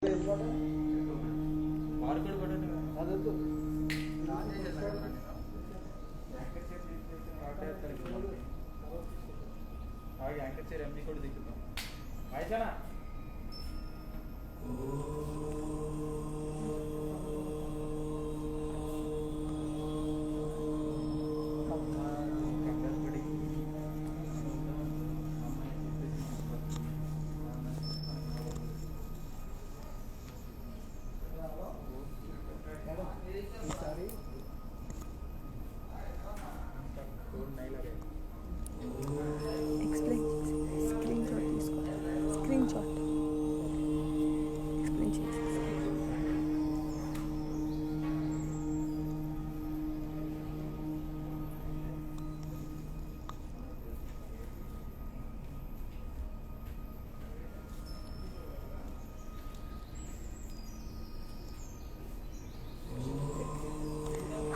Anchor chair MP కూడా దిక్కుతాం అయితేనా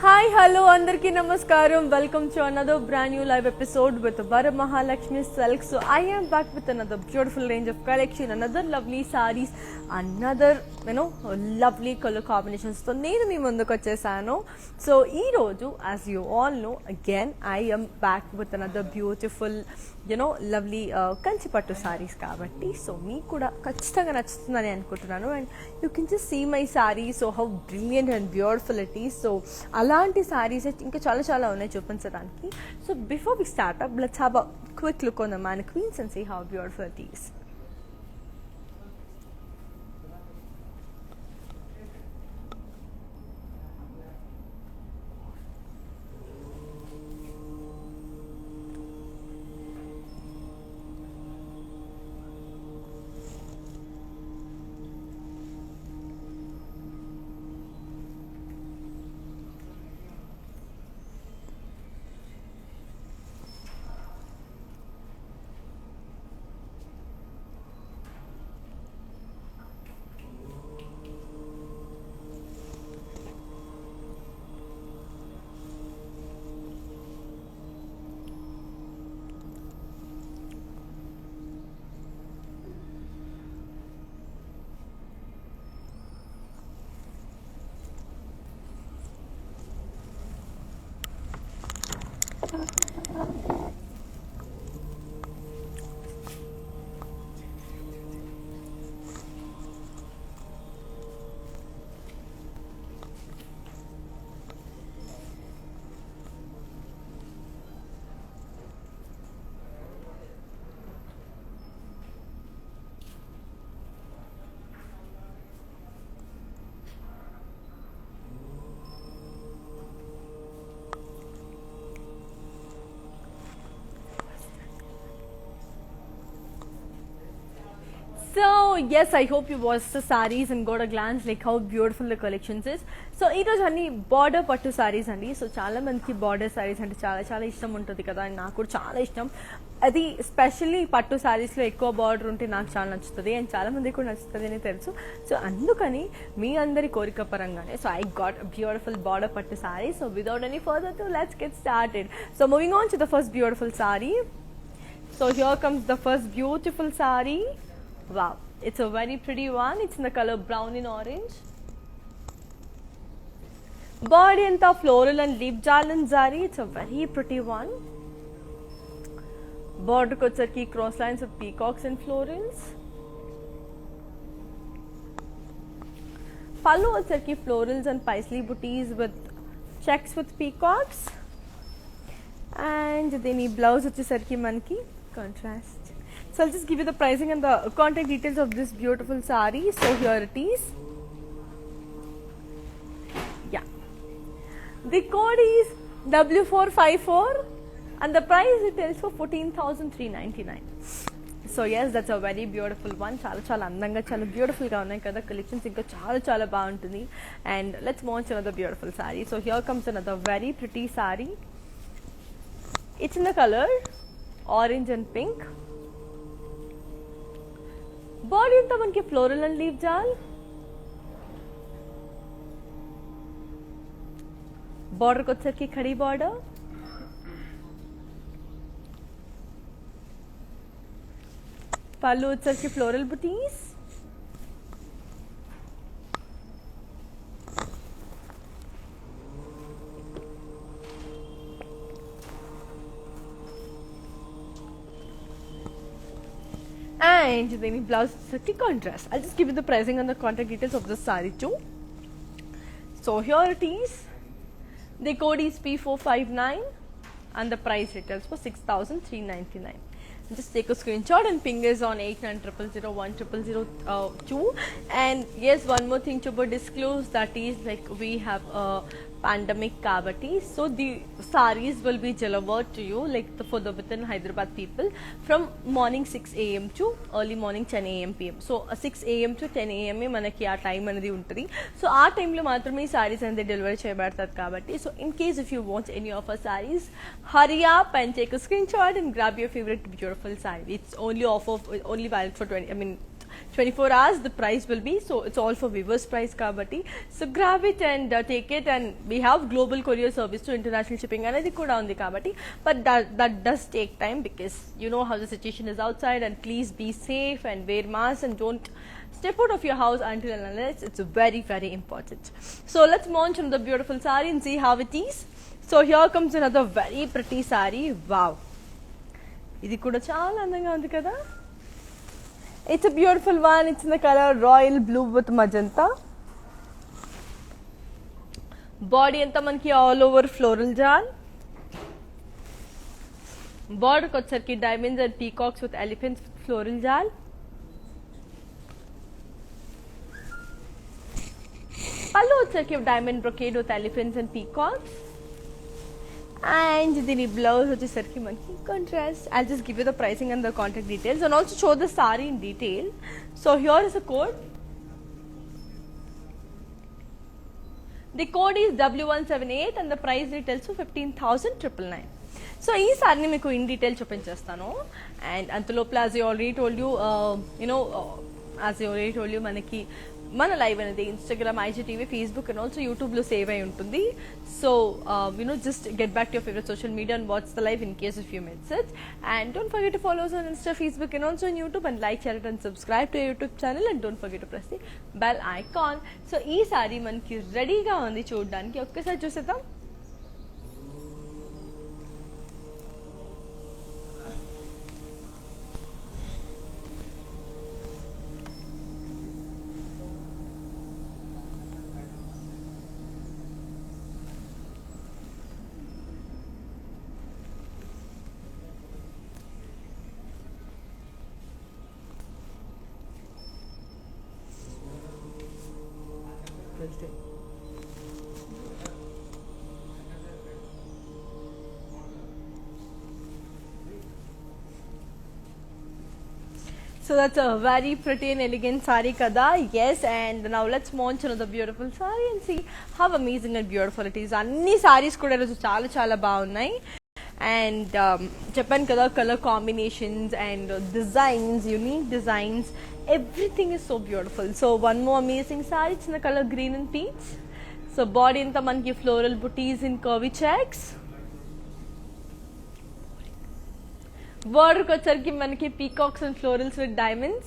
Hi, hello, Andarki Namaskaram. Welcome to another brand new live episode with Varamahalakshmi Silk. So I am back with another beautiful range of collection, another lovely sarees, another lovely color combinations. So nenu mee munduku vachesanu. So ee roju, as you all know, again I am back with another beautiful lovely Kanchi పట్టు సారీస్ కాబట్టి so మీకు కూడా ఖచ్చితంగా నచ్చుతుందని అనుకుంటున్నాను. And you can just see my saree, so how brilliant and beautiful it is. So అలాంటి సారీస్ ఇంకా చాలా చాలా ఉన్నాయి చూపించడానికి. So before we start up, let's have a quick look on the mannequins and see how beautiful it is. So yes, I hope you watched the sarees and got a glance like how beautiful the collections is. So ఈ రోజు అన్ని border పట్టు సారీస్ అండి. So చాలా మందికి border saris అంటే చాలా చాలా ఇష్టం ఉంటుంది కదా, అండ్ నాకు కూడా చాలా ఇష్టం. అది స్పెషల్లీ పట్టు సారీస్లో ఎక్కువ బార్డర్ ఉంటే నాకు చాలా నచ్చుతుంది, అండ్ చాలా మందికి కూడా నచ్చుతుంది అని తెలుసు. సో అందుకని మీ అందరి కోరిక పరంగానే so I got beautiful border pattu sari. So without any further to let's get started. So moving on to the first beautiful sari. So here comes the first beautiful sari. Wow, it's a very pretty one. It's in the color brown and orange. Body anta floral and leaf jalan zari. It's a very pretty one. Border ko charki cross lines of peacocks and florals. Pallu charki florals and paisley booties with checks with peacocks. And then ee blouse vachesarki manki contrast. So I'll just give you the pricing and the contact details of this beautiful saree. So here it is. Yeah. The code is W454 and the price retails for 14,399. So yes, that's a very beautiful one. Chala chala andanga chala beautiful ga unnai kada collections inka chala chala baaguntundi. And let's move on to another beautiful saree. So here comes another very pretty saree. It's in the color orange and pink. Body అంతా మనకి floral and leaf జాల్. బార్డర్కి వచ్చేసరికి khadi border. పళ్ళు వచ్చేసరికి floral buttis. and then blouse వచ్చేసరికి contrast. I'll just give you the pricing and the contact details of this saree too. So here it is. The code is P459 and the price retails for 6,399. Just take a screenshot and ping us on 8900010002. And yes, one more thing to disclose, that is like we have a pandemic kabati, so the sarees will be delivered to you like for the within Hyderabad people from morning 6 a.m. to early morning 10 a.m. p.m. So 6 a.m. to 10 a.m. మనకి ఆ time అనేది ఉంటుంది. So ఆ టైంలో మాత్రమే ఈ సారీస్ అనేది delivery చేయబడతారు కాబట్టి, so in case if you want any of our saris, hurry up and take a screenshot and grab your favorite beautiful saree. It's only valid for 24 hours the price will be, so it's all for viewers price kabatti. So grab it and take it, and we have global courier service to international shipping anedi kuda undi kabatti, but that does take time because you know how the situation is outside. And please be safe and wear mask and don't step out of your house until and unless it's very very important. So let's move on to the beautiful saree and see how it is. So here comes another very pretty saree. Wow, ఇది కూడా చాలా అందంగా ఉంది కదా. It's a beautiful one. It's in the color royal blue with magenta. Body anta manki all over floral jal. Border kochsarki diamonds and peacocks with elephants with floral jal. Pallu kochsarki diamond brocade with elephants and peacocks. And the blouse వచ్చేసరికి మనకి contrast. I'll just give you the pricing and the contact details and also show the saree in detail. So here is the code. The code is W178 and the price retails for 15,999. So ఈ సారీని మీకు in detail చూపించేస్తాను. And అంతలోపల as I already told you మనకి మన live అనేది Instagram, IGTV, Facebook and ఆల్సో యూట్యూబ్లో సేవ్ అయి ఉంటుంది. So just get back to your favourite social media and watch the live in case if you miss it. And don't forget to follow us on Insta, Facebook and also on YouTube, and like, share it and subscribe to our YouTube channel, and don't forget to press the bell icon. So ఈ sorry మనకి రెడీగా ఉంది చూడడానికి. ఒక్కసారి చూసేద్దాం. So that's a very pretty and elegant saree kada. Yes, and now let's move on to another beautiful saree and see how amazing and beautiful it is. Anni sarees kuda roju chaala chaala baagunnai. And చెప్పాను కదా, colour combinations and designs, unique designs, everything is so beautiful. So one more amazing saree, it's in the color green and peach. So body anta manki floral booties in curvy checks. Border kocharki manki peacocks and florals with diamonds.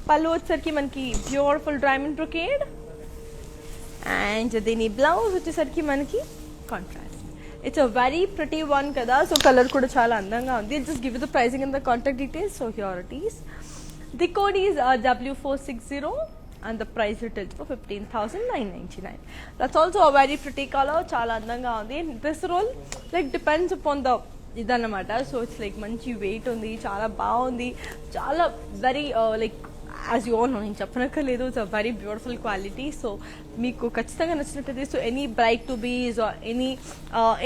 Pallu వచ్చేసరికి మనకి beautiful diamond brocade. And దీని blouse వచ్చేసరికి మనకి contrast. It's a very pretty one కదా. So colour కూడా చాలా అందంగా ఉంది. Just give the pricing and the contact details. So here it is. The code is W460 and the price retails for 15,999. That's also a very pretty color. చాలా అందంగా ఉంది. This roll like depends upon the ఇదన్నమాట. So it's like మంచి weight ఉంది, చాలా బాగుంది, చాలా very like as you all know, నేను చెప్పనక్కర్లేదు, it's a very beautiful quality. So మీకు ఖచ్చితంగా నచ్చినట్టయితే, so any bride to be's or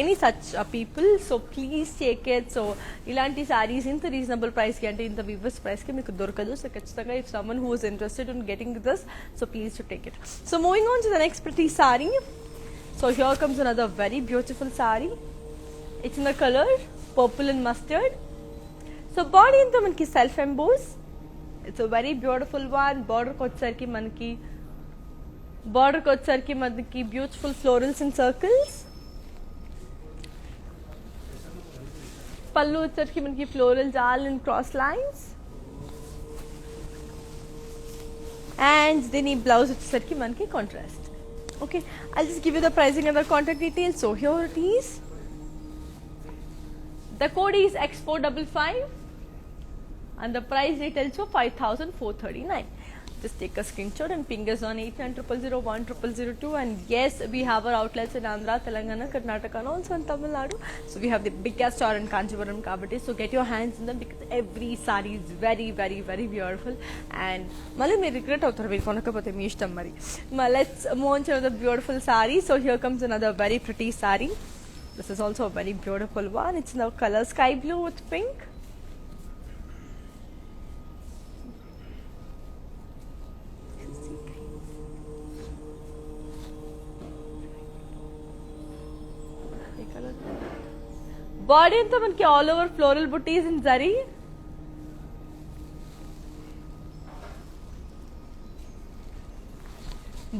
any such people, so please take it. So ఇలాంటి శారీస్ ఇంత రీజనబుల్ ప్రైస్కి, అంటే ఇంత వివర్స్ ప్రైస్కి మీకు దొరకదు. సో ఖచ్చితంగా if someone who is interested in getting this, so please to take it. So moving on to the next pretty sorry. So here comes another very beautiful sari. It's in the colour purple and mustard. So body అంతా మనకి self emboss. It's a very beautiful one. బార్డర్కి వచ్చేసరికి మనకి beautiful florals and circles. పళ్ళు వచ్చేసరికి మనకి floral jaal and cross lines. And దీని blouse వచ్చేసరికి మనకి contrast. Okay, I just give you the pricing and the contact details. So here it is. The code is X455 and the price retails for 5,439. Just take a screenshot and ping us on 8900010002. And yes, we have our outlets in Andhra, Telangana, Karnataka, and also in Tamil Nadu. So we have the biggest store in Kanchipuram Kabatti. So get your hands in them because every saree is very, very, very beautiful. And mali me regret avtaru veeru konakapothe mee ishtam mari. Let's move on to another beautiful saree. So here comes another very pretty saree. This is also a very beautiful one. It's in the color sky blue with pink. Body అంతా మనకి all over floral butis in zari.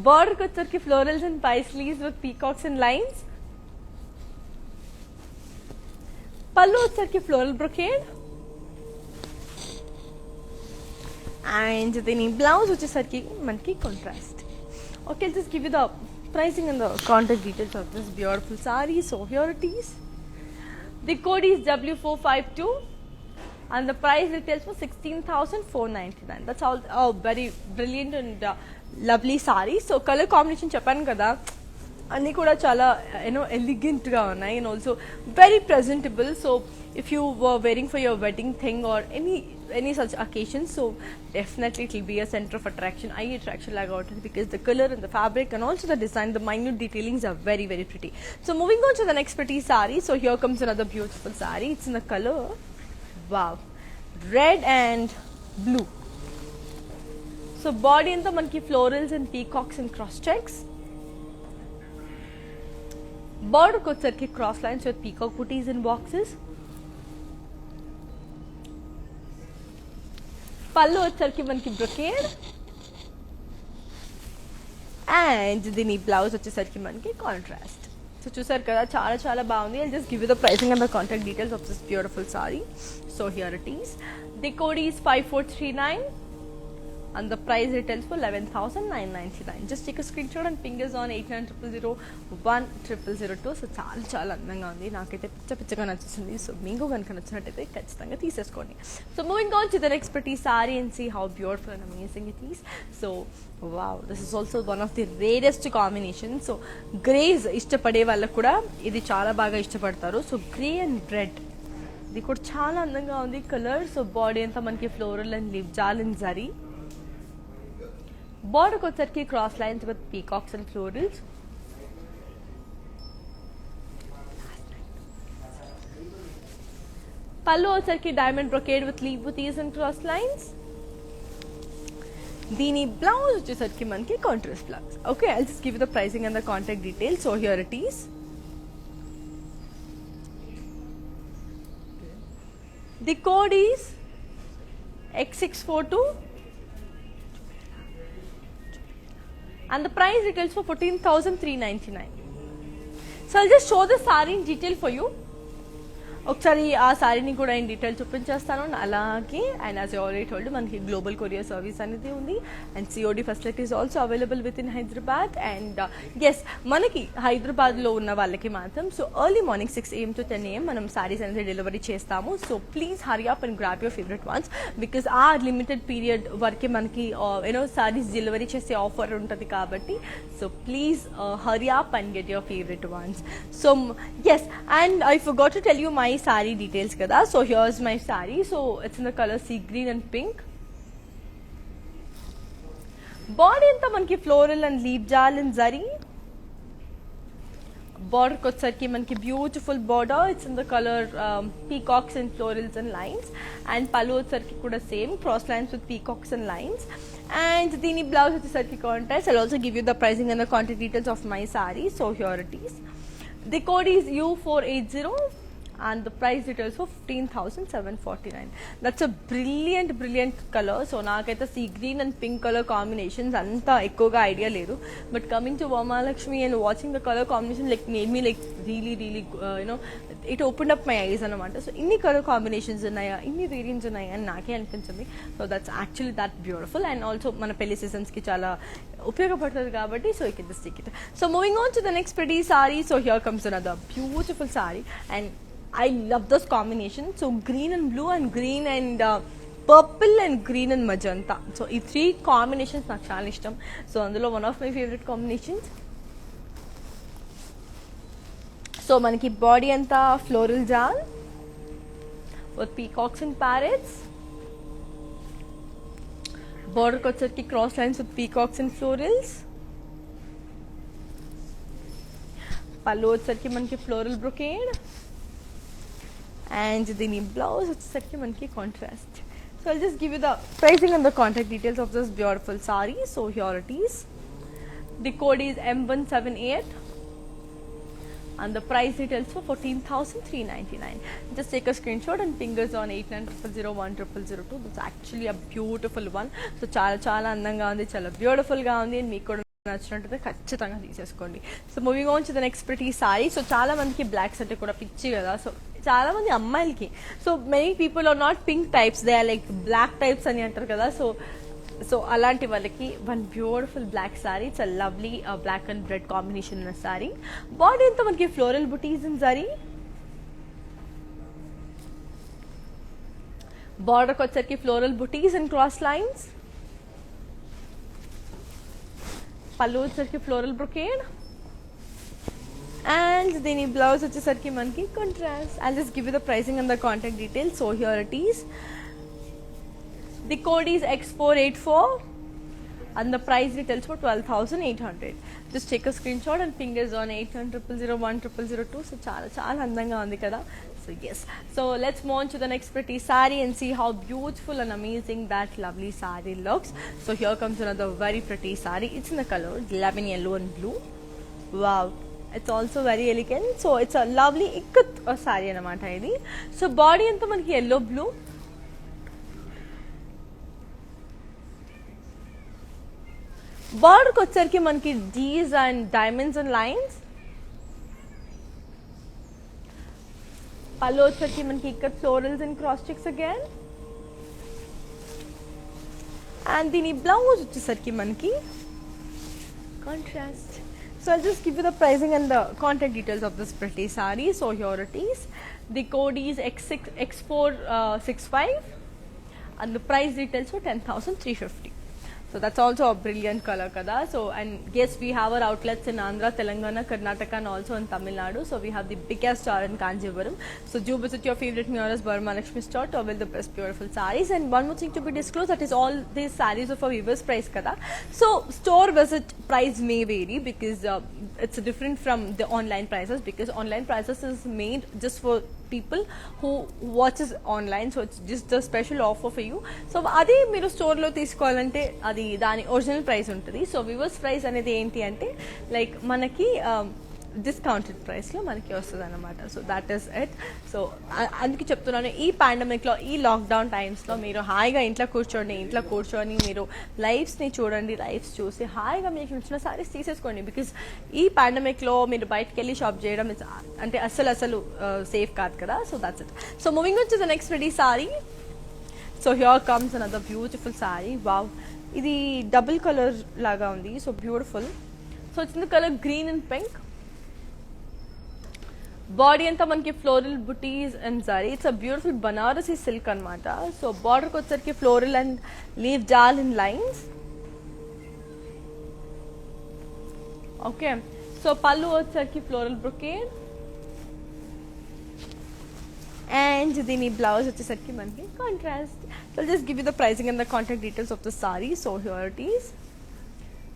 Border కి వచ్చరికి florals and paisleys with peacocks and lines. Pallu వచ్చరికి floral brocade and దీని blouse వచ్చేసరికి మనకి contrast. Okay, just give you the pricing and the contact details of this beautiful saree. So here it is. The code is W452 and the price retails for 16,499. That's all. Oh, very brilliant and lovely saree. So color combination చెప్పాను కదా, అన్నీ కూడా చాలా ఎలిగెంట్గా ఉన్నాయి and also very presentable. So if you were wearing for your wedding thing or any such occasion, so definitely it will be a center of attraction, eye attraction like out, because the color and the fabric and also the design, the minute detailings are very, very pretty. So moving on to the next pretty saree. So here comes another beautiful saree. It's in the color, wow, red and blue. So body anta manki florals and peacocks and cross checks. Border ko వచ్చరికి cross lines with peacock booties and boxes. పళ్ళు వచ్చరికి మనకి brocade and దీని blouse వచ్చేసరికి మనకి contrast. So చూసారు కదా, చాలా చాలా బాగుంది. I'll just give you the pricing and the contact details of this beautiful saree. So here it is. The code is 5439 and the price retails for 11,999. Just take a screenshot and ping us on 8900010002. So చాలా చాలా అందంగా ఉంది, నాకైతే పిచ్చగా నచ్చుతుంది. So మీకు కనుక నచ్చినట్టయితే ఖచ్చితంగా తీసేసుకోండి. So moving on to the next pretty saree and see how beautiful and amazing it is. So wow, this is also one of the rarest combinations. So grays ఇష్టపడే వాళ్ళకు కూడా ఇది చాలా బాగా ఇష్టపడతారు. సో గ్రే అండ్ రెడ్, ఇది కూడా చాలా అందంగా ఉంది కలర్. సో బాడీ అంతా మనకి floral and leaf jaal and zari. Border వచ్చరికి cross lines with peacocks and florals. పళ్ళు వచ్చరికి diamond brocade with leaf booties and cross lines. దీని బ్లౌజ్ వచ్చేసరికి మనకి contrast blouse. Okay, I'll just give you the pricing and the contact details. So here it is. The code is X642 and the price retails for 14,399. So I'll just show the saree in detail for you. ఒకసారి ఆ సారీని కూడా in detail చూపించేస్తాను. అలాగే and as I already told, మనకి global courier service అనేది ఉంది and COD facilities also available with in Hyderabad. And yes, మనకి హైదరాబాద్లో ఉన్న వాళ్ళకి మాత్రం so early morning 6 AM to 10 AM మనం సారీస్ అనేది డెలివరీ చేస్తాము. So please hurry up and grab your favourite ones, because ఆ లిమిటెడ్ పీరియడ్ వరకే మనకి సారీస్ డెలివరీ చేసే ఆఫర్ ఉంటుంది కాబట్టి. So please hurry up and get your favourite ones. So yes, and I forgot to tell you my saree details kada. So here's my saree. So it's in the color sea green and pink. Body anta manki floral and leaf jal and zari. Border kotsarki manki beautiful border. It's in the color peacocks and florals and lines. And pallu kotsarki kuda same cross lines with peacocks and lines. And dini blouse kotsarki contrast. I'll also give you the pricing and the contact details of my saree. So here it is. The code is U480 and the price details for 15,749. That's a brilliant color. So naakaithe sea green and pink color combinations anta ekkuva idea ledu, but coming to Varamahalakshmi and watching the color combination like made me like really it opened up my eyes anamata. So inni color combinations unnaya, inni variants unnaya అని నాకే అనిపించింది. So that's actually that beautiful and also మన పెళ్లి seasons కి చాలా ఉపయోగపడుతుంది కాబట్టి. So you can just take it. So moving on to the next pretty saree. So here comes another beautiful saree and I love this combination. So green and blue and green and purple and green and magenta. So ఈ three combinations నాకు చాలా ఇష్టం. So అందులో one of my favourite combinations. So మనకి body అంతా floral jaal with peacocks and parrots. బార్డర్కి వచ్చేసరికి cross lines with peacocks and florals. Pallu వచ్చేసరికి మనకి floral brocade and the blouse వచ్చేసరికి మనకి contrast. So I'll just give you the pricing and the contact details of this beautiful saree. So here it is. The code is M178 and the price details for 14,399. Just take a screenshot and fingers on 8900010002. That's actually a beautiful one. So చాలా అందంగా ఉంది, చాలా beautiful గా ఉంది. మీకు కూడా నచ్చినట్టయితే ఖచ్చితంగా తీసేసుకోండి. So moving on to the next pretty sorry. So చాలా మందికి బ్లాక్స్ అంటే కూడా పిచ్చి కదా. సో చాలా మంది అమ్మాయిలకి, so many people are not pink types, they are like black types అని అంటారు కదా. సో అలాంటి వాళ్ళకి one beautiful black saree. It's a lovely black and red combination ఉన్న సారీ. బాడీ అంతా మనకి ఫ్లోరల్ బుటీస్ ఇన్ సారీ. బార్డర్కి వచ్చరికి floral butis and cross lines. Pallu వచ్చరికి ఫ్లోరల్ బ్రొకేడ్ and దీని బ్లౌజ్ వచ్చేసరికి మనకి contrast. I'll just give you the pricing and the contact details. So here it is. The code is X484 and the price details for 12,800. Just take a screenshot and fingers on 8900010002. So చాలా అందంగా ఉంది కదా. So yes, so let's move on to the next pretty saree and see how beautiful and amazing that lovely saree looks. So here comes another very pretty saree. It's in the color lemon yellow and blue. Wow, it's also very elegant. So it's a lovely ikut saree anamata idi. So body anta manaki yellow blue, border kocherki manaki D's and diamonds and lines. Pallu వచ్చేసరికి మనకి ఇక్కడ florals and cross checks again. And దీని blouse వచ్చేసరికి మనకి contrast. So I'll just give you the pricing and the contact details of this pretty saree. So here it is. The code is X465 and the price details for 10,350. So that's also a brilliant color kada. So and yes, we have our outlets in Andhra, Telangana, Karnataka and also in Tamil Nadu. So we have the biggest store in Kanjivaram. So do visit your favorite nearest Varamahalakshmi store to avail the best beautiful sarees. And one more thing to be disclosed, that is all these sarees are for weavers price kada. So store visit price may vary because it's different from the online prices, because online prices is made just for people who watches online. So it's just a special offer for you. So adi meeru store lo teesukovalante adi dani original price untadi. So viewers price anedi enti ante like manaki discounted ప్రైస్లో మనకి వస్తుంది అనమాట. So that is it. So అందుకే చెప్తున్నాను, ఈ పాండమిక్లో, ఈ lockdown టైమ్స్లో మీరు హాయిగా ఇంట్లో కూర్చొని మీరు లైవ్స్ని చూడండి. లైవ్స్ చూసి హాయిగా మీకు నచ్చిన సారీస్ తీసేసుకోండి. బికాస్ ఈ పాండమిక్లో మీరు బయటకు వెళ్ళి షాప్ చేయడం అంటే అసలు సేఫ్ కాదు కదా. So that's it. So moving on to the next ready sari. So here comes another beautiful sari. Wow, ఇది డబుల్ కలర్ లాగా ఉంది. So beautiful. So it's in the colour green and pink. Body అంతా మనకి floral butis and sari. It's a beautiful Banarasi silk అనమాట. So బార్డర్కి వచ్చరికి floral and leaf jaal in lines. Okay, so pallu వచ్చరికి floral brocade and దీని blouse వచ్చేసరికి మనకి contrast. So just give you the pricing and the contact details of the sorry. So here it is.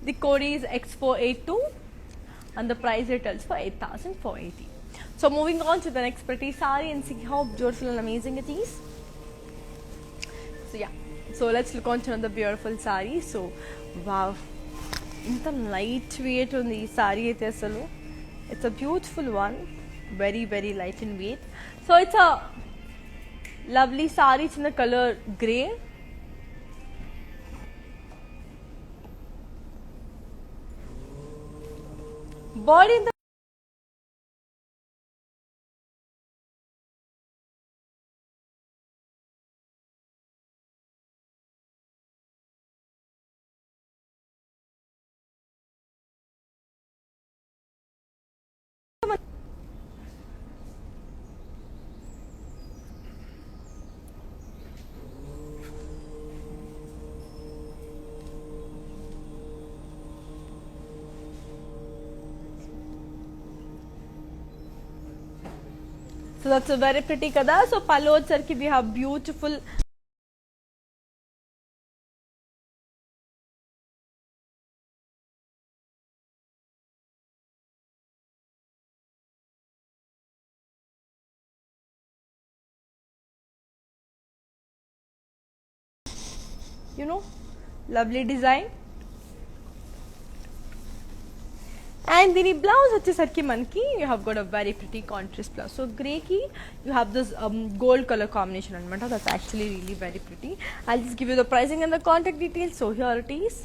The code is X482 and the price details for 8,480. So moving on to the next pretty saree and see how beautiful and amazing it is. So yeah, so let's look on to another beautiful saree. So wow, inta light weight undi ee saree aithe asalu. It's a beautiful one, very very light in weight. So it's a lovely saree. It's in the color grey. Body in the So that's a very pretty kada. So pallu వచ్చరికి we have beautiful lovely design. And the blouse వచ్చేసరికి మనకి you have got a very pretty contrast blouse. So grey ki you have this gold color combination anamata. That's actually really very pretty. I'll just give you the pricing and the contact details. So here it is.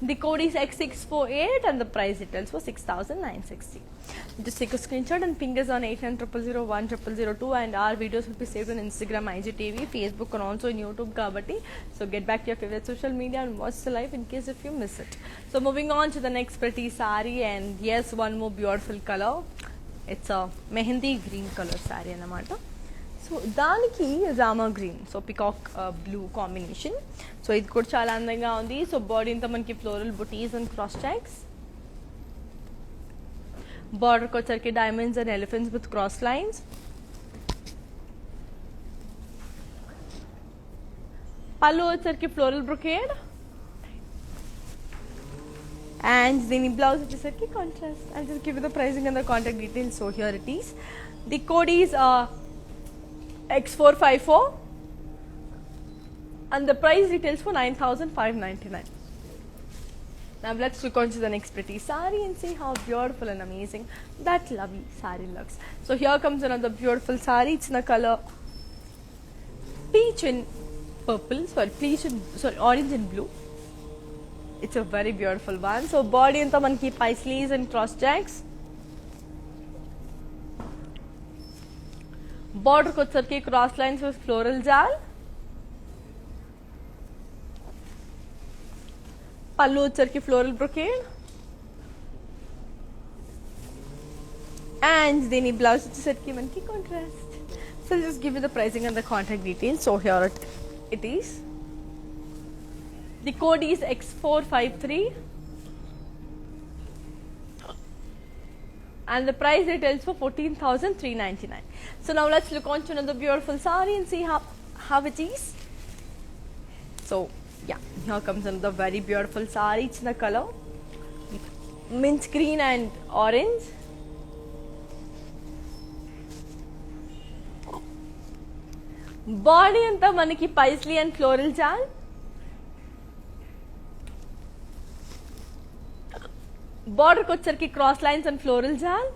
The code is X648 and the price details for 6,960. Just take a screenshot and ping us on 8900010002, and our videos will be saved on Instagram, IGTV, Facebook, and also in YouTube kabatti. So get back to your favorite social media and watch the live in case if you miss it. So moving on to the next pretty saree, and yes, one more beautiful color. It's a mehendi green color saree anamata. So దానికి Rama green, so peacock blue combination. So ఇది కూడా చాలా అందంగా ఉంది. So body అంతా మనకి floral butis and cross checks, బార్డర్కి వచ్చరికి diamonds and elephants with cross lines. Pallu వచ్చరికి ఫ్లోరల్ బ్రొకేడ్, అండ్ దీని బ్లౌజ్ వచ్చేసరికి contrast. I just give you the pricing and the contact details. So here it is. The code is X454 and the price details for 9,599. Now let's look on to the next pretty saree and see how beautiful and amazing that lovely saree looks. So here comes another beautiful saree. It's in the color peach and purple, orange and blue. It's a very beautiful one. So body anta manki paisleys and cross checks. Border को వచ్చరికి cross lines with floral जाल. పళ్ళు వచ్చరికి floral brocade, and దీని blouse వచ్చేసరికి మనకి contrast. So just give you the pricing and the contact details. So here it is. The code is X453 and the price details for 14,399. So now let's look on to another beautiful saree and see how it is. So yeah, here comes another very beautiful saree. It's in the color mint green and orange. Body anta manaki paisley and floral jal. Border को వచ్చరికి cross lines and floral జాల్.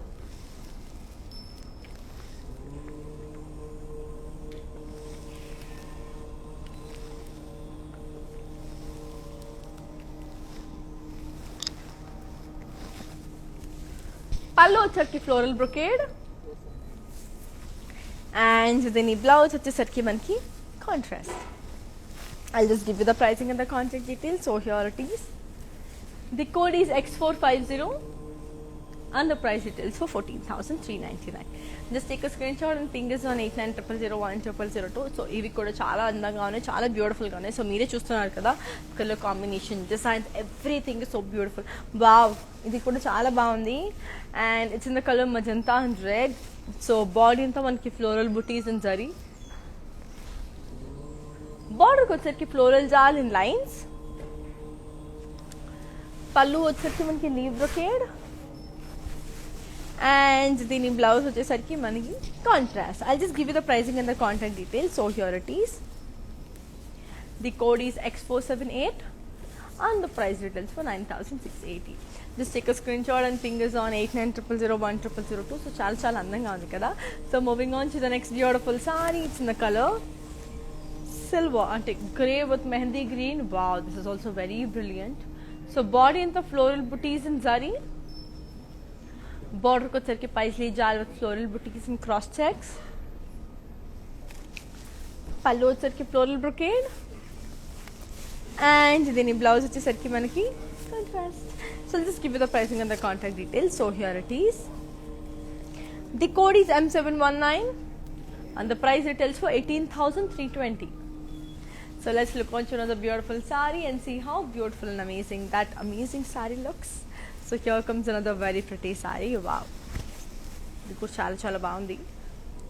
పళ్ళు వచ్చరికి floral brocade, and దీని blouse వచ్చేసరికి మనకి contrast. I'll just give you the pricing and the contact details. So here it is. The code is X450 and the price details for 14,399. Just take a screenshot and ping us on 8900010002. So ఇవి కూడా చాలా అందంగా ఉన్నాయి, చాలా బ్యూటిఫుల్గా ఉన్నాయి. So మీరే చూస్తున్నారు కదా, colour combination, designs, everything is so beautiful. Wow, ఇది కూడా చాలా బాగుంది. And it's in the colour magenta and red. So body అంతా మనకి ఫ్లోరల్ బుటీస్ అండ్ జరీ. బార్డర్కి వచ్చరికి floral jaal in lines. Pallu వచ్చరికి మనకి లీవ్ బ్రొకేడ్, అండ్ దీని బ్లౌజ్ వచ్చేసరికి మనకి contrast. I just give you the pricing and the contact details. So here it is. The code is X478 and the price details for 9,680. Just take a screenshot and ping us on 8900010002. So చాలా చాలా అందంగా ఉంది కదా. So moving on to the next beautiful sari. It's in the colour silver, అంటే grey with mehndi green. Wow, this is also very brilliant. So body అంతా floral butis and zari. బార్డర్కి వచ్చరికి paisley jaal with floral butis and cross checks. Pallu వచ్చరికి floral brocade, and దీని blouse వచ్చేసరికి మనకి contrast. So just give you the pricing and the contact details. So here it is. The code is M719 and the price details for 18,320. So let's look on to another beautiful saree and see how beautiful and amazing that amazing saree looks. So here comes another very pretty saree. Wow, ఇది కూడా చాలా చాలా బాగుంది.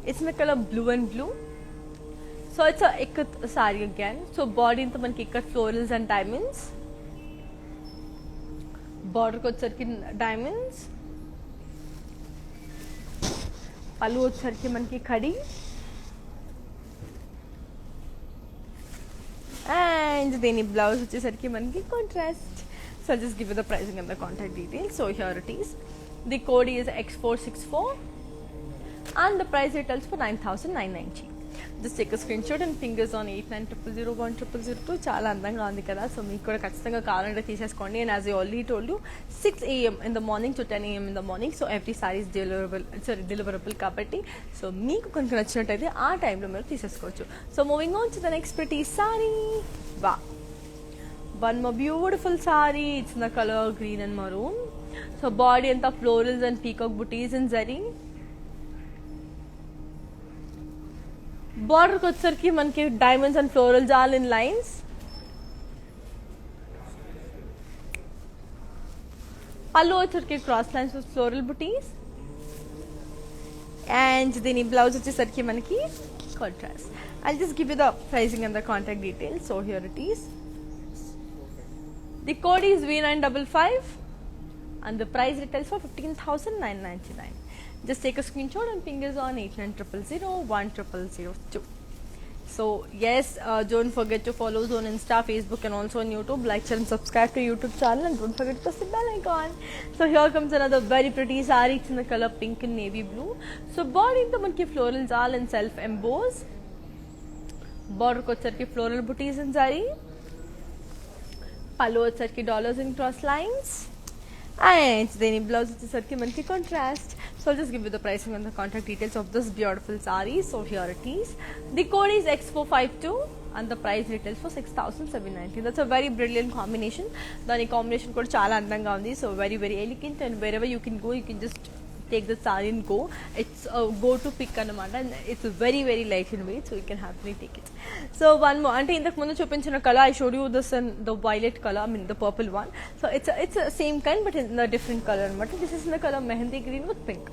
It's in the color blue and blue. So it's a ikat saree again. So body into manki ikat florals and diamonds. Border ko వచ్చరికి diamonds. పళ్ళు వచ్చరికి మనకి khadi. And then blouse వచ్చేసరికి మనకి contrast. So I'll just give you the pricing and the contact details. So here it is. The code is X464 and the price retails for 9,990. Just take a screenshot and fingers on 8900010002. చాలా అందంగా ఉంది కదా. So మీకు కూడా ఖచ్చితంగా కావాలంటే తీసేసుకోండి. And as I already told you, 6 AM in the morning to 10 AM in the morning. So every saree is deliverable కాబట్టి సో మీకు కొంచెం నచ్చినట్టయితే ఆ టైంలో మీరు తీసేసుకోవచ్చు. So moving on to the next pretty sorry. వా, one more beautiful saree. It's in the color green and maroon. So body anta florals and peacock booties in zari. Border ko వచ్చరికి మనకి diamonds and florals all in lines. pallu వచ్చరికి cross lines with floral booties. And then blouse వచ్చేసరికి మనకి contrast. I'll just give you the pricing and the contact details. So here it is. The code is V955 and the price retails for 15,999. Just take a screenshot and fingers on 8900010002. So yes, don't forget to follow us on Insta, Facebook and also on YouTube. Like, share and subscribe to YouTube channel and don't forget to press the bell icon. So here comes another very pretty saree. It's in the color pink and navy blue. So body into manki florals all in self embossed. Border ko వచ్చరికి floral booties in saree. pallu వచ్చరికి dollars in cross lines. And then blouse వచ్చరికి మనకి contrast. So I'll just give you the pricing and the contact details of this beautiful saree. So here it is. The code is X452 and the price retails for 6,790. That's a very brilliant combination. Dani combination kuda chaala andanga undi. So very elegant, and wherever you can go, you can just take the saree and go. It's a go-to pick anamata, and it's very light in weight, so you can happily take it. So one more, ante indak mundu chupinchina color I showed you this in the violet color, I mean the purple one. So it's a same kind but in a different color anamata. This is in the color mehendi green with pink.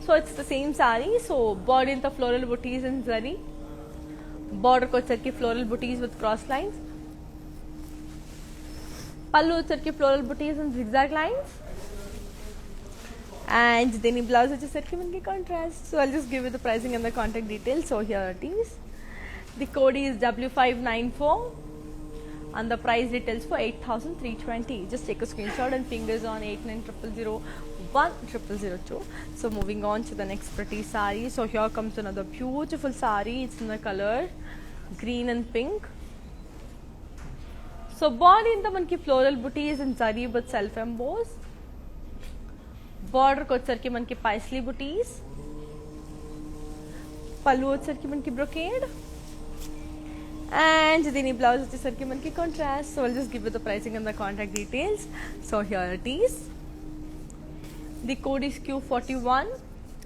So it's the same saree. So body in the floral booties and zari. Border ko వచ్చరికి floral booties with cross lines. pallu వచ్చరికి floral booties and zigzag lines. And then blouse వచ్చేసరికి మనకి contrast. So I'll just give you the pricing and the contact details. So here it is. The code is W594 and the price retails for 8,320. Just take a screenshot and fingers on 8900010002. So moving on to the next pretty saree. So here comes another beautiful saree. It's in the color green and pink. So body in the manki floral booties and zari but self embossed. Border ko వచ్చరికి మనకి paisley booties. pallu వచ్చరికి మనకి brocade. And then blouse వచ్చరికి మనకి contrast. So I'll just give you the pricing and the contact details. So here it is. The code is Q41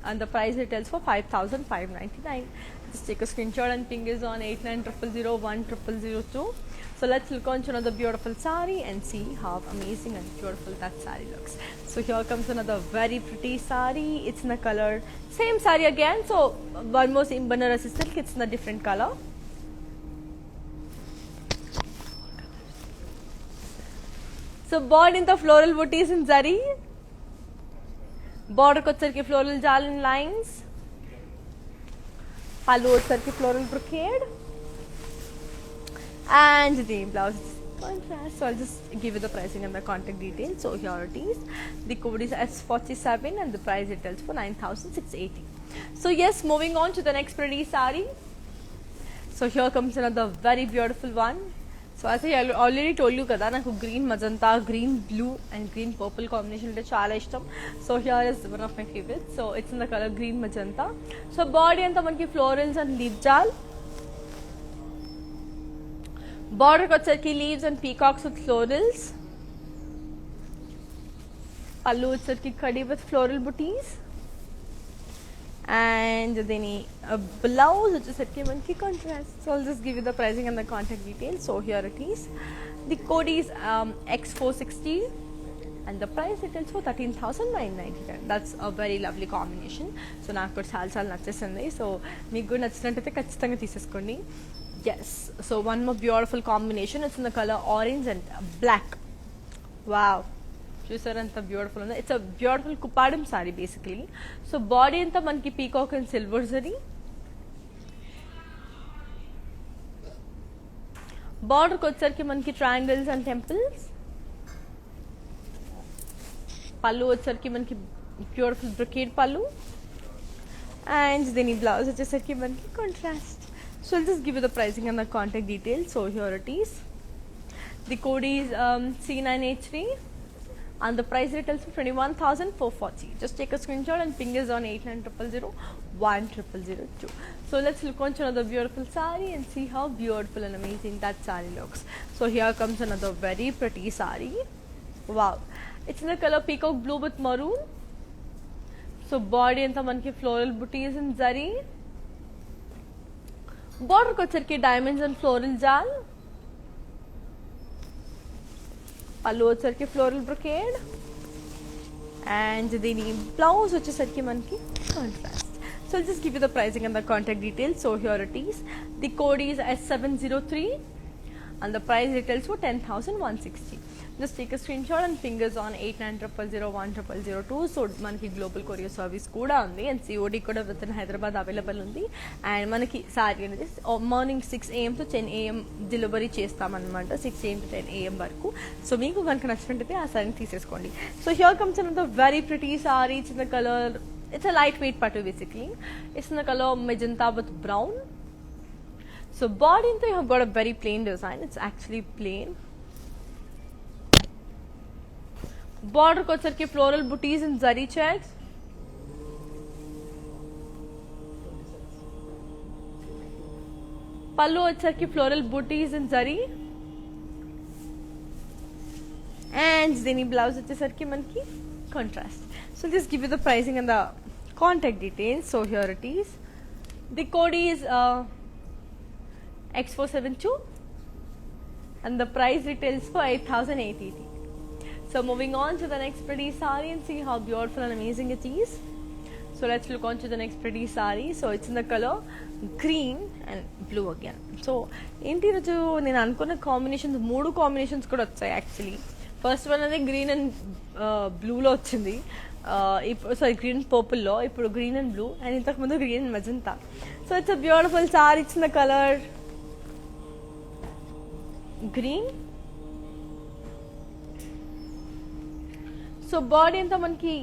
and the price retails for 5,599. Just take a screenshot and fingers on 8900010002. So let's look on to another beautiful saree and see how amazing and beautiful that saree looks. So here comes another very pretty saree. It's in the color same saree again. So one more same Banarasi silk. It's in a different color. So body in the floral booties in zari. Border ko వచ్చరికి floral jal in lines. pallu వచ్చరికి floral brocade. And the blouse contrast. So I'll just give you the pricing and the contact details. So here it is. The code is S47 and the price retails for 9,680. So yes, moving on to the next pretty saree. So here comes another very beautiful one. So as I already told you kada, naku green magenta, green blue and green purple combination ante chaala ishtam. So here is one of my favorites. So it's in the color green magenta. So body anta manki florals and leaf jal. Border ko వచ్చరికి leaves and peacocks with florals. pallu వచ్చరికి khadi with floral booties. And then blouse వచ్చరికి మనకి contrast. So I'll just give you the pricing and the contact details. So here it is. The code is X460 and the price details for 13,999. That's a very lovely combination. So నాకు కూడా చాలా నచ్చేసింది. So మీకు కూడా నచ్చినట్టయితే ఖచ్చితంగా తీసేసుకోండి. Yes, so one more beautiful combination. It's in the colour orange and black. Wow, చూసారు ఎంత బ్యూటిఫుల్ ఉందో. It's a beautiful Kuppadam saree basically. So body అంతా మనకి పీకాక్ అండ్ సిల్వర్ జరీ. బార్డర్కి వచ్చేసరికి మనకి ట్రయాంగిల్స్ అండ్ టెంపుల్స్. పళ్ళు వచ్చేసరికి మనకి బ్యూటిఫుల్ బ్రొకేడ్ పళ్ళు. అండ్ దీని బ్లౌజ్ వచ్చేసరికి మనకి contrast. So I'll just give you the pricing and the contact details. So here it is. The code is C983 and the price retails for 21,440. Just take a screenshot and ping us on 8900010002. So let's look on to another beautiful saree and see how beautiful and amazing that saree looks. So here comes another very pretty saree. Wow, it's in the color peacock blue with maroon. So body anta manki floral booties and zari. Border ko వచ్చరికి diamonds and floral jal. పళ్ళు వచ్చరికి floral brocade. And దీని blouse వచ్చేసరికి మనకి contrast. So I'll just give you the pricing and the contact details. So here it is. The code is S703 and the price retails for 10,160. Just take a screenshot and fingers on 8900010002. So మనకి global courier service కూడా ఉంది and COD కూడా with in Hyderabad available ఉంది. And మనకి sorry అనేది morning 6 AM to 10 AM delivery చేస్తామన్నమాట. 6 AM to 10 AM వరకు. So మీకు కనుక నచ్చినట్టయితే ఆ సారీని తీసేసుకోండి. So here comes another very pretty sorry. It's in the colour, it's a lightweight patu basically. It's in the color magenta with brown. So body into you have got a very plain design. It's actually plain. Border ko sarki floral booties and zari checks. Pallu sarki floral booties and zari. And deni blouse sarki manki contrast. So just give you the pricing and the contact details. So here it is. The code is X472 and the price retails for 8,880. So moving on to the next pretty saree and see how beautiful and amazing it is. So let's look on to the next pretty saree. So it's in the color green and blue again. So ఏంటి రోజు నేను అనుకున్న combinations 3 combinations కూడా వచ్చాయి actually. First one అనేది green and బ్లూలో వచ్చింది. ఇప్పుడు sorry green and పర్పుల్లో, ఇప్పుడు గ్రీన్ అండ్ బ్లూ అండ్ ఇంతకుముందు green and magenta. So it's a beautiful sari. It's in the colour green. So body అంతా మనకి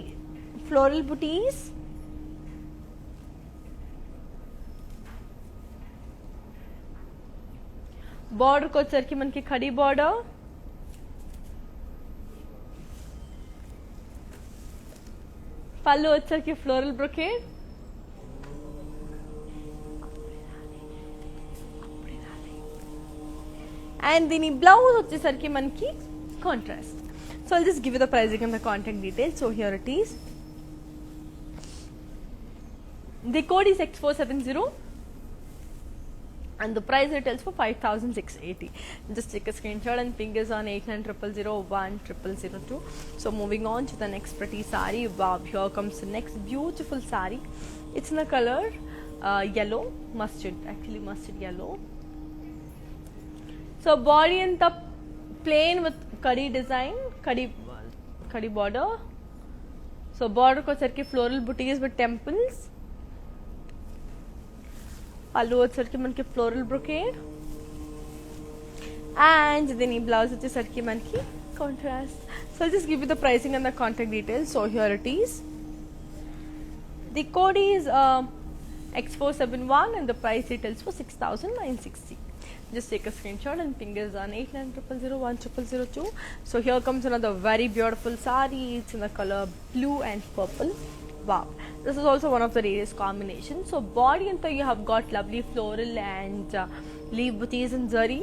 ఫ్లోరల్ బుటీస్. బార్డర్కి వచ్చరికి మనకి ఖడీ బార్డర్. పళ్ళు వచ్చరికి ఫ్లోరల్ బ్రొకేడ్. అండ్ దీని బ్లౌజ్ వచ్చేసరికి మనకి contrast. So I'll just give you the pricing and the contact details. So here it is. The code is X470 and the price retails for 5,680. Just take a screenshot and fingers on 8900010002. So moving on to the next pretty saree. Wow, here comes the next beautiful saree. It's in the color yellow, mustard, actually mustard yellow. So body and the plain with curry design, curry border. So border ko sarki floral booties with temples. Pallu వచ్చేసరికి మనకి floral brocade. And దీని blouse వచ్చేసరికి మనకి contrast. So I'll just give you the pricing and the contact details. So here it is. The code is X471 and the price retails for 6,960. Just take a screenshot and fingers on 8900010002. So here comes another very beautiful saree. It's in the color blue and purple. Wow, this is also one of the rarest combinations. So body and you have got lovely floral and leaf booties and zari.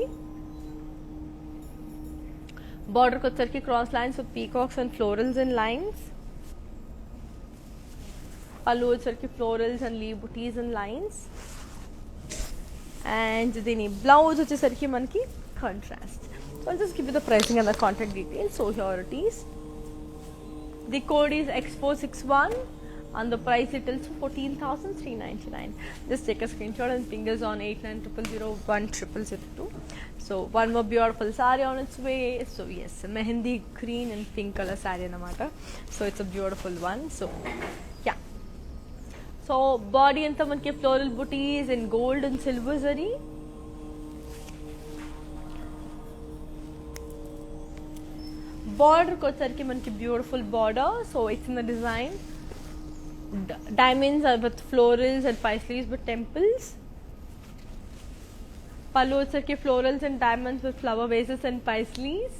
Border ko sarki cross lines with peacocks and florals and lines. Pallu sarki florals and leaf booties and lines. And దీని blouse వచ్చేసరికి మనకి contrast. So I'll just give you the pricing and the contact details. So here it is. The code is Expo61 and the price retails for 14,399. Just take a screenshot and fingers on 8900010002. So one more beautiful saree on its way. So yes, mehendi green and pink color saree anamata. So it's a beautiful one. So yeah. So body anta manki floral booties in gold and silver zari. Border kochar ki manki beautiful border. So it's in the design. Diamonds are with florals and paisleys with temples. Pallu వచ్చరికి florals and diamonds with flower vases and paisleys.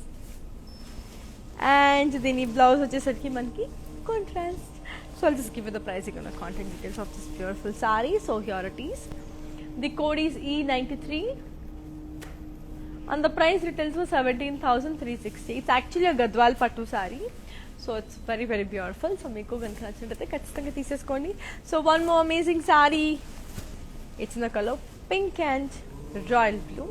And దీని blouse వచ్చేసరికి మనకి contrast. So I'll just give you the pricing and the contact details of this beautiful saree. So here it is. The code is E93 and the price retails for 17,360. It's actually a Gadwal Pattu saree. So it's very very beautiful. So meeku ganaka nachintayite kachithanga teeseskondi. So one more amazing saree. It's in the color pink and royal blue.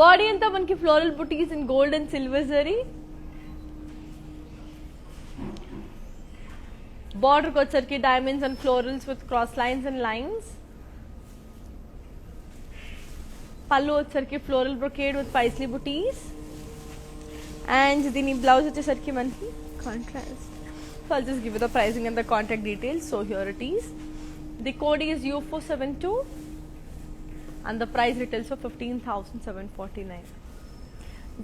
Body anta manki floral booties in gold and silver zari. Border kocharki diamonds and florals with cross lines and lines. Pallu వచ్చరికి floral brocade with paisley booties. And దీని blouse వచ్చేసరికి మనకి contrast. So I'll just give you the pricing and the contact details. So here it is. The code is U472 and the price retails for 15,749.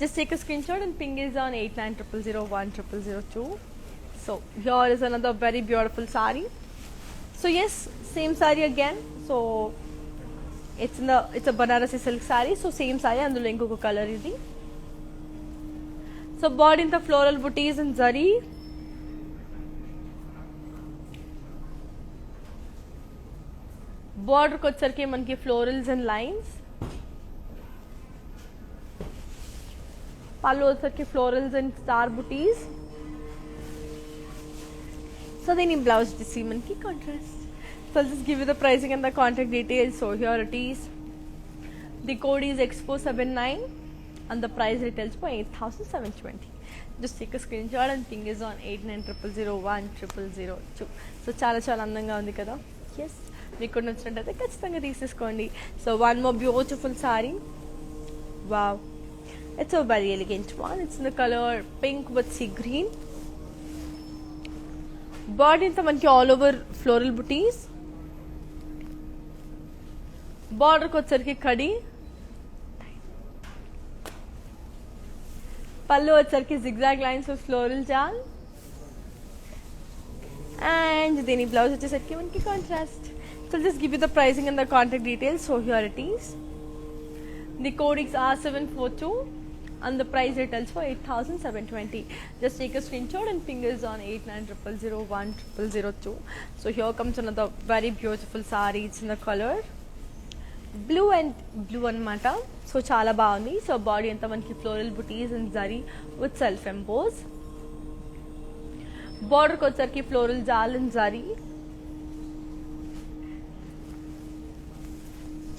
Just take a screenshot and ping is on 8900010002. So here is another very beautiful saree. So yes, same saree again. So it's a Banarasi silk saree. So same saree and the inkoka color idi. So body in the floral booties and zari. Border kocharki manki florals and lines. Pallu వచ్చరికి florals and star booties. So then in blouse this is manki contrast. So I'll just give you the pricing and the contact details. So here it is. The code is Expo79 and the price retails for 8,720. Just take a screenshot and ping is on 8900010002. So చాలా అందంగా ఉంది కదా. Yes, మీకు నచ్చినట్లయితే ఖచ్చితంగా తీసేసుకోండి. So one more beautiful saree. Wow, it's a very elegant one. It's in the color pink with sea green. Body అంతా మనకి all over floral booties. Border వచ్చరికి కడి. Pallu వచ్చరికి zigzag lines with floral jal. And దీని blouse వచ్చేసరికి మనకి contrast. So I'll just give you the pricing and the contact details. So here it is. The code is R742 and the price retails for 8,720. Just take a screenshot and fingers on 8900010002. So here comes another very beautiful saree. It's in the color blue and blue anamata. So చాలా బాగుంది. So body అంతా మనకి floral booties and zari with self emboss. Border వచ్చరికి floral jal and zari.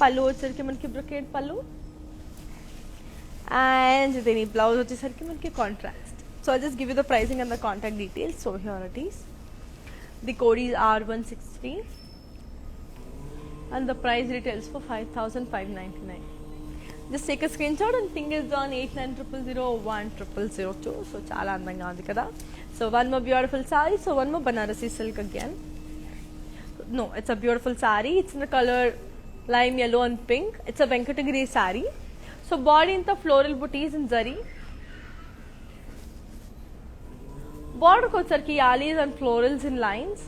పళ్ళు వచ్చరికి మనకి brocade పళ్ళు. And దీని blouse వచ్చేసరికి మనకి contrast. So I'll just give you the pricing and the contact details. So here it is. The code is R163 and the price retails for 5,599. Just take a screenshot and ping is on 8900010002. So చాలా అందంగా ఉంది కదా. So one more beautiful saree. So one more Banarasi silk again. No, it's a beautiful saree. It's in the color lime yellow and pink. It's a Venkatagiri saree. So body in the floral booties and zari. Border kocharki yalis and florals in lines.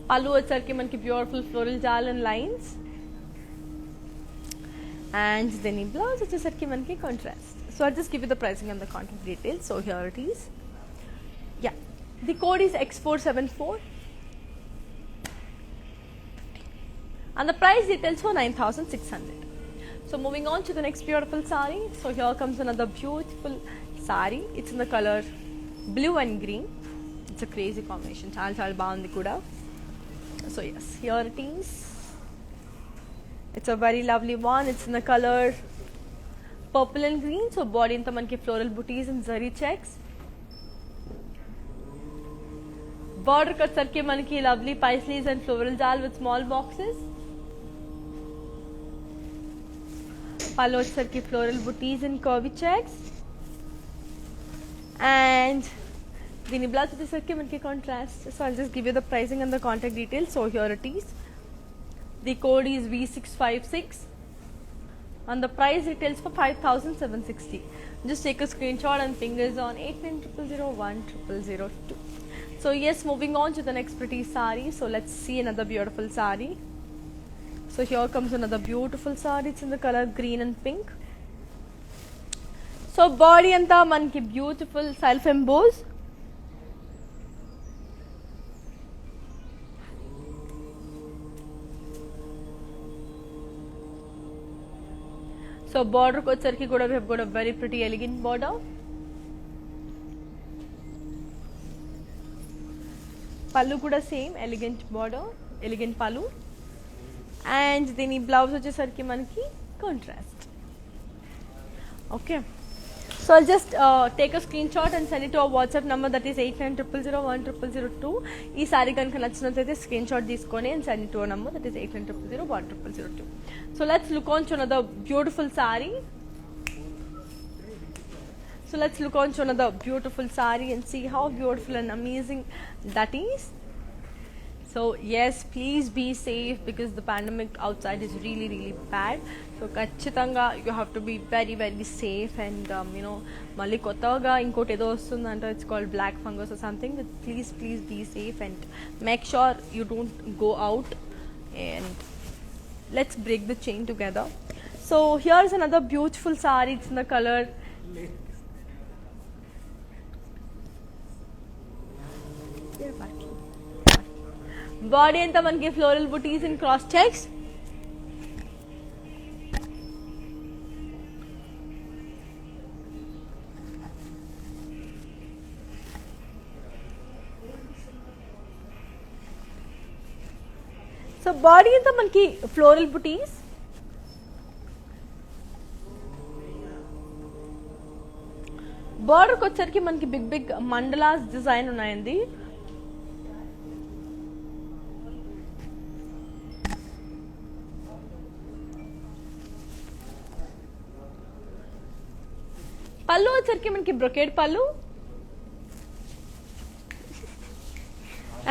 Pallu వచ్చరికి మనకి beautiful floral jal and lines. And then in blouse వచ్చేసరికి మనకి contrast. So I'll just give you the pricing and the contact details. So here it is. Yeah, the code is X474 and the price details for 9,600. So moving on to the next beautiful saree. So here comes another beautiful saree. It's in the color blue and green. It's a crazy combination. చాలా బాగుంది కూడా. So yes, here it is. It's a very lovely one. It's in the color purple and green. So body anta manki floral booties and zari checks. Border cut sarki manki lovely paisleys and floral jal with small boxes. Pallu sarki floral booties and curvy checks. And dini blouse sarki manki contrast. So I'll just give you the pricing and the contact details. So here it is. The code is V656 and the price retails for 5,760. Just take a screenshot and fingers on 8900010002. So yes, moving on to the next pretty sari. So let's see another beautiful sari. So here comes another beautiful sari. It's in the color green and pink. So body anta manki beautiful self embossed. So border ko sarki kuda we have got a very pretty elegant border. Pallu kuda same elegant border, elegant pallu. And dini blouse vachesariki manaki contrast. Okay. So I'll just take a screenshot and send it to our WhatsApp number, that is 8900010002. Ee saree ganaka nachinatlaithe screenshot teeskoni and send it to our number, that is 8900010002. So let's look on to another beautiful saree. So let's look on to another beautiful saree and see how beautiful and amazing that is. So yes, please be safe because the pandemic outside is really bad. So kachitanga you have to be very safe and malli kottaga inkoti edo ostundanta, it's called black fungus or something. But please be safe and make sure you don't go out, and let's break the chain together. So here's another beautiful saree. It's in the color body anta manki floral booties and cross checks. So body anta manki floral booties. Border kochesariki manki big mandalas design unnayandi. పళ్ళు వచ్చరికి మనకి brocade పళ్ళు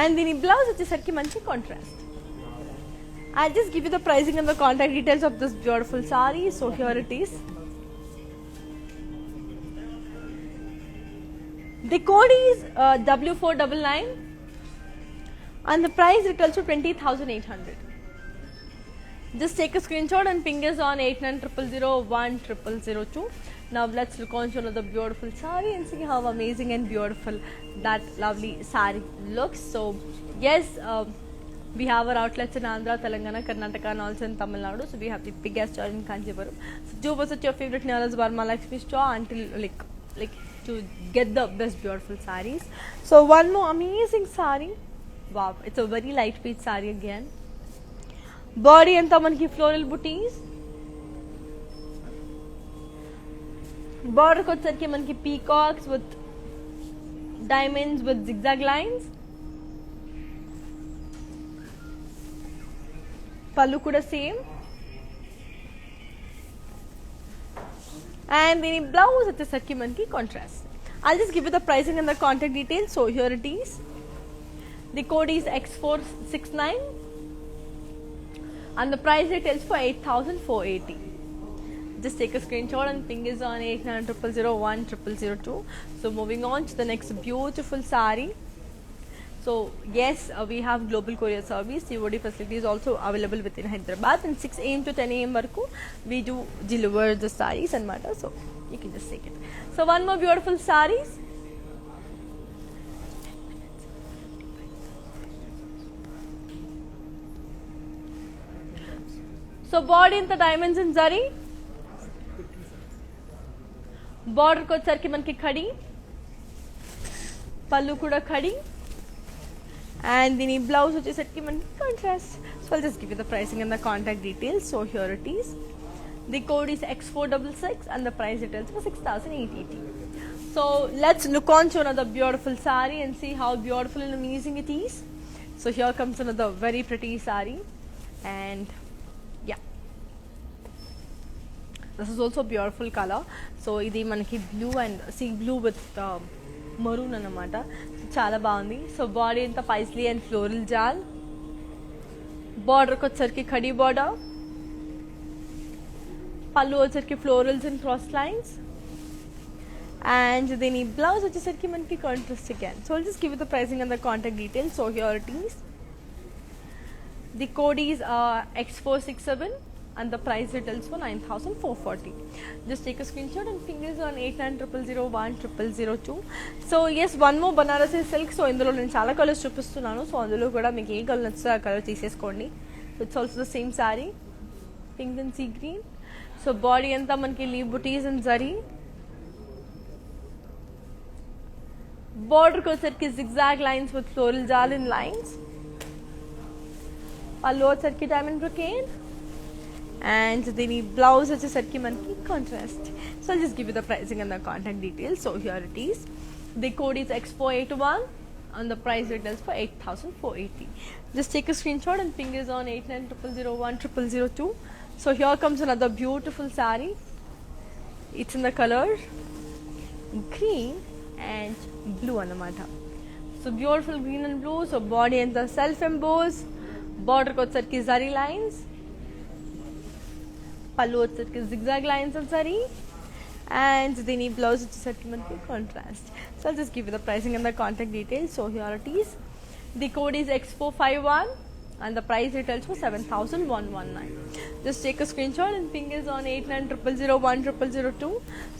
and దీని blouse వచ్చేసరికి మంచి contrast. I'll just give you the pricing and the contact details of this beautiful saree. So here it is. The code is W499 and the price retails to 20,800. Just take a screenshot and ping us on 8900010002. Now let's look on to another beautiful saree and see how amazing and beautiful that lovely saree looks. So yes, we have our outlets in Andhra, Telangana, Karnataka and also in Tamil Nadu. So we have the biggest store in Kanchipuram. So do visit your favorite Nira's Varamahalakshmi store until like to get the best beautiful sarees. So one more amazing saree. Wow, it's a very lightweight saree again. Body anta manki floral booties. Border kochesariki manki peacocks with diamonds with zigzag lines. Pallu kuda same. And the blouse vachesariki manki contrast. I'll just give you the pricing and the contact details. So here it is. The code is X469 and the price retails for 8,480. Just take a screenshot and ping us on 8900010002. So moving on to the next beautiful saree. So yes, we have global courier service. COD facility is also available within Hyderabad, and 6 AM to 10 AM varaku we do deliver the sarees and matter. So you can just take it. So one more beautiful sarees. So body in the diamonds and zari. Border ko వచ్చరికి మనకి ఖడి, పళ్ళు కూడా khadi, and దీని blouse వచ్చేసరికి మనకి contrast. So I'll just give you the pricing and the contact details. So here it is. The code is X466 and the price details for 6,880. So let's look on to another beautiful saree and see how beautiful and amazing it is. So here comes another very pretty saree, and yeah, this is also a beautiful color. So ఇది మనకి blue and sea blue with maroon అన్నమాట. చాలా బాగుంది. So body అంతా Paisley and floral జాల్, బార్డర్కి వచ్చరికి khadi border, పళ్ళు వచ్చరికి florals and cross lines, and దీని బ్లౌజ్ వచ్చేసరికి మనకి contrast again. So just give you the pricing and the contact details. So here it is. The code is X467 and the price details for 9,440. Just take a screenshot and fingers on 8900010002. So yes, one more Banarasi silk. So ఇందులో నేను చాలా colours చూపిస్తున్నాను. So అందులో కూడా మీకు ఏ colour నచ్చితే ఆ colour తీసేసుకోండి. It's also the same sari, pink and sea green. So body అంతా మనకి లీవ్ బుటీస్ అండ్ జరీ, బార్డర్కి వచ్చరికి zigzag lines with floral jaal in lines, pallu వచ్చరికి డైమండ్ బ్రొకేడ్, and దీని బ్లౌజ్ వచ్చేసరికి మనకి contrast. So I'll just give you the pricing and the contact details. So here it is. The code is X481 and the price details for 8,480. Just take a screenshot and fingers on 8900010002. So here comes another beautiful saree. It's in the color green and blue anamata. So beautiful green and blue. So body and the self embossed, border ko వచ్చరికి zari lines, pallu వచ్చరికి zigzag lines and zari, and దీని blouse వచ్చేసరికి మనకి contrast. So I'll just give you the pricing and the contact details. So here it is. The code is X451 and the price details for 7,119. Just take a screenshot and fingers on 8900010002.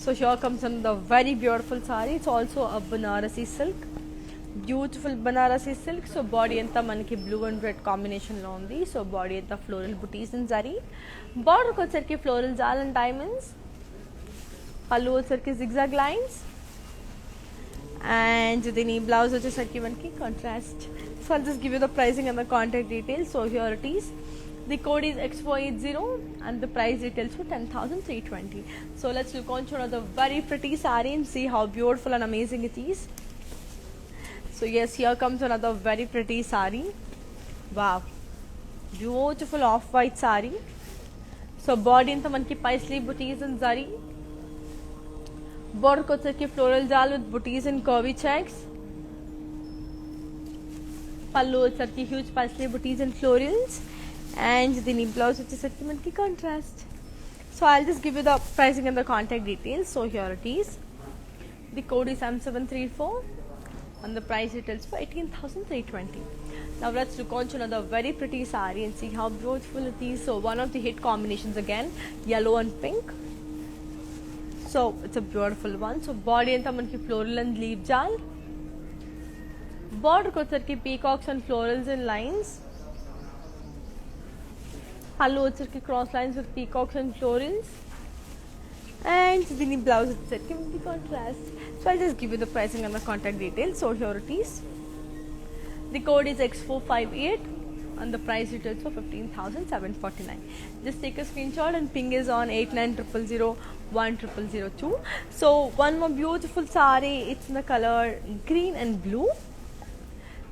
So here comes another very beautiful saree. It's also a Banarasi silk, beautiful Banarasi silk. So body anta manaki blue and red combination lo undi. So body anta floral booties and zari, border ko వచ్చరికి floral jal and diamonds, pallu వచ్చరికి zigzag lines, and దీని blouse వచ్చేసరికి మనకి contrast. So I'll just give you the pricing and the contact details. So here it is. The code is X480 and the price details for 10,320. So let's look on to another very pretty saree and see how beautiful and amazing it is. So yes, here comes another very pretty saree. Wow, beautiful off-white saree. So body anta manki paisley booties and zari, border ko వచ్చరికి floral jal with booties and curvy checks, పళ్ళు వచ్చరికి huge Paisley buttis and florals, and దీని blouse వచ్చేసరికి మనకి contrast. So I'll just give you the pricing and the contact details. So here it is. The code is M734 and the price details for 18,320. Now let's look on to another very pretty saree and see how beautiful it is. So one of the hit combinations again, yellow and pink. So it's a beautiful one. So body anta manki floral and leaf jal, border ko వచ్చరికి peacocks and florals and lines, pallu వచ్చరికి cross lines with peacocks and florals, and దీని blouse వచ్చరికి మనకి contrast. So I'll just give you the pricing and the contact details. So here it is. The code is X458 and the price details for 15,749. Just take a screenshot and ping is on 8900010002. So one more beautiful saree. It's in the color green and blue.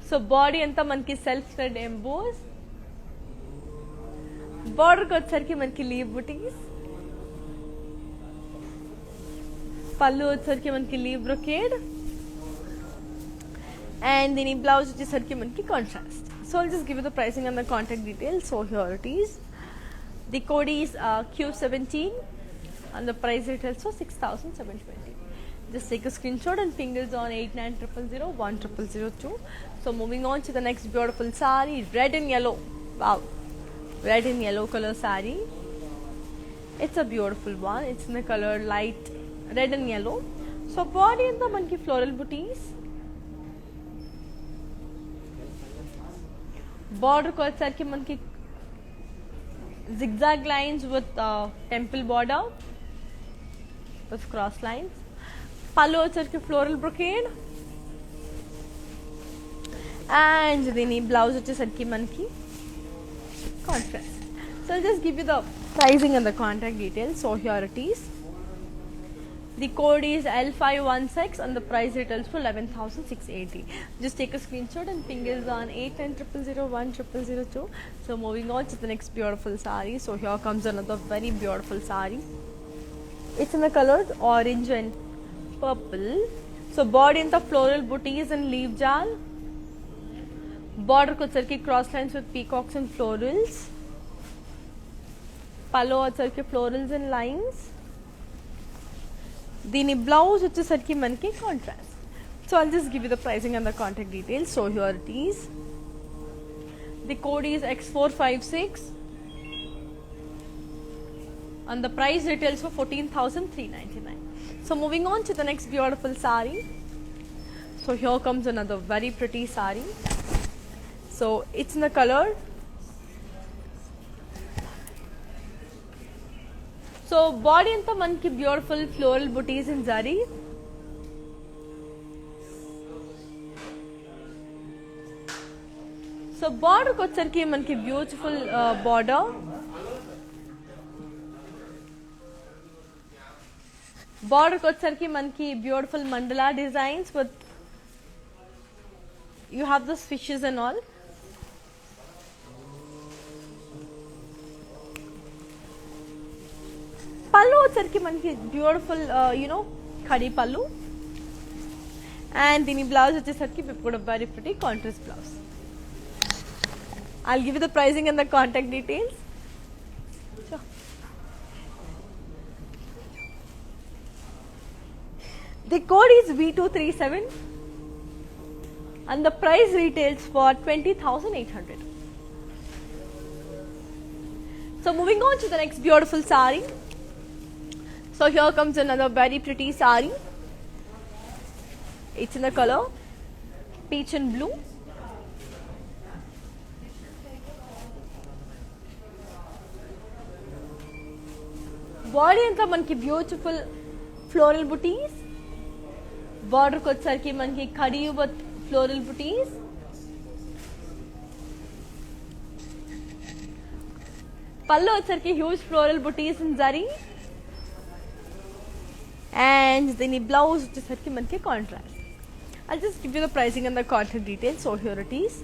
So body anta manki self thread emboss, border ko వచ్చరికి మనకి leaf బుటీస్, పళ్ళు వచ్చరికి మనకి leave brocade, and దీని blouse వచ్చేసరికి మనకి contrast. So I'll just give you the pricing and the contact details. So here it is. The code is Q17 and the price details for 6,720. Just take a screenshot and fingers on 8900010002. So moving on to the next beautiful saree, red and yellow. Wow, red and yellow color saree. It's a beautiful one. It's in the color light red and yellow. So body anta manki floral booties, border ko వచ్చరికి మనకి zigzag lines with temple border with cross lines, pallu వచ్చరికి floral brocade, and దీని blouse వచ్చేసరికి మనకి contrast. So just give you the pricing and the contact details. So here it is. The code is L516 and the price retails for 11,680. Just take a screenshot and ping us on 8900010002. So moving on to the next beautiful saree. So here comes another very beautiful saree. It's in the colors orange and purple. So body in the floral booties and leaf jal. Border వచ్చరికి cross lines with peacocks and florals. Pallu వచ్చరికి florals and lines. దీని blouse వచ్చేసరికి మనకి contrast. So I'll just give you the pricing and the contact details. So here it is. The code is X456 and the price retails for 14,399. So moving on to the next beautiful saree. So here comes another very pretty saree. So it's in the color. So body అంతా మనకి beautiful floral butis in zari. So బార్డర్కి వచ్చరికి మనకి beautiful border. బార్డర్కి వచ్చరికి మనకి beautiful mandala designs with you have this fishes and all. Pallu వచ్చరికి మనకి బ్యూటిఫుల్ ఖడీ పళ్ళు. అండ్ దీని బ్లౌజ్ వచ్చేసరికి కూడా very pretty contrast blouse. I'll give you the pricing and the contact details. The code is V237 and the price retails for 20,800. So moving on to the next beautiful saree. So here comes another very pretty saree. It's in the color peach and blue. Body anta manki beautiful floral booties. Border ko వచ్చరికి manki khadi with floral booties. Pallu వచ్చరికి huge floral booties in zari. And దీని blouse వచ్చేసరికి మనకి contrast. I'll just give you the pricing and the contact details. So here it is.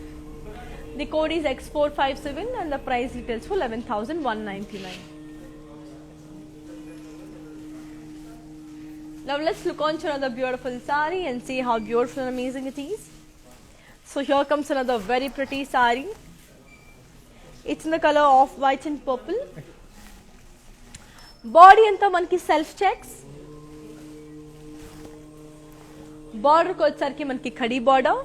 The code is X457 and the price retails for 11,199. Now let's look on to another beautiful saree and see how beautiful and amazing it is. So here comes another very pretty saree. It's in the color of white and purple. Body anta manki self checks. Border కి వచ్చరికి మనకి khadi border.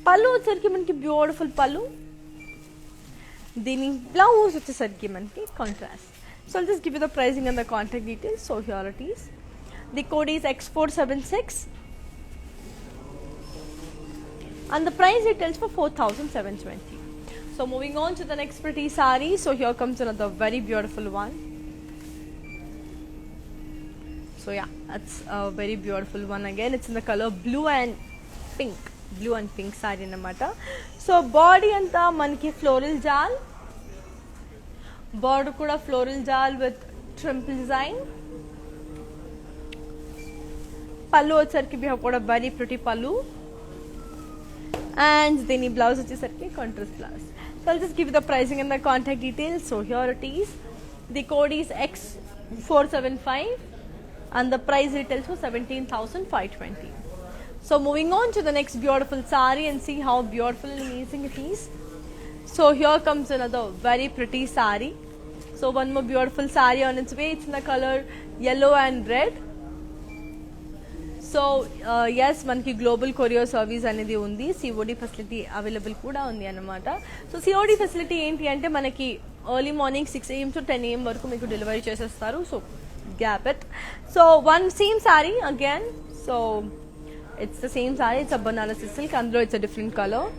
పళ్ళు వచ్చరికి మనకి beautiful పళ్ళు. దీని blouse వచ్చేసరికి మనకి contrast. So I'll just give you the pricing and the contact details. So here it is. The code is X476 and the price retails for 4,720. So moving on to the next pretty saree. So here comes another very beautiful one. So yeah, that's a very beautiful one again. It's in the color blue and pink saree anamata. So body anta manki floral jal. Border kuda floral jal with trimple design. Pallu వచ్చరికి we have got a very pretty pallu. And దీని blouse వచ్చేసరికి contrast blouse. So I'll just give you the pricing and the contact details. So here it is. The code is X475 and the price retails for 17,520. So moving on to the next beautiful saree and see how beautiful and amazing it is. So here comes another very pretty saree. So one more beautiful saree on its way. It's in the color yellow and red. So yes, మనకి global courier service అనేది ఉంది. COD facility available కూడా ఉంది అన్నమాట. So COD facility ఏంటి అంటే మనకి early morning 6 AM to 10 AM వరకు మీకు డెలివరీ చేసేస్తారు. So gap it. So one same sari again. So it's the same sari. It's a Banarasi silk. అందులో it's a different colour.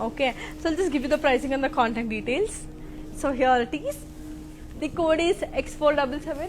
Okay. So I'll just give you the pricing and the contact details. So here it is. The code is X477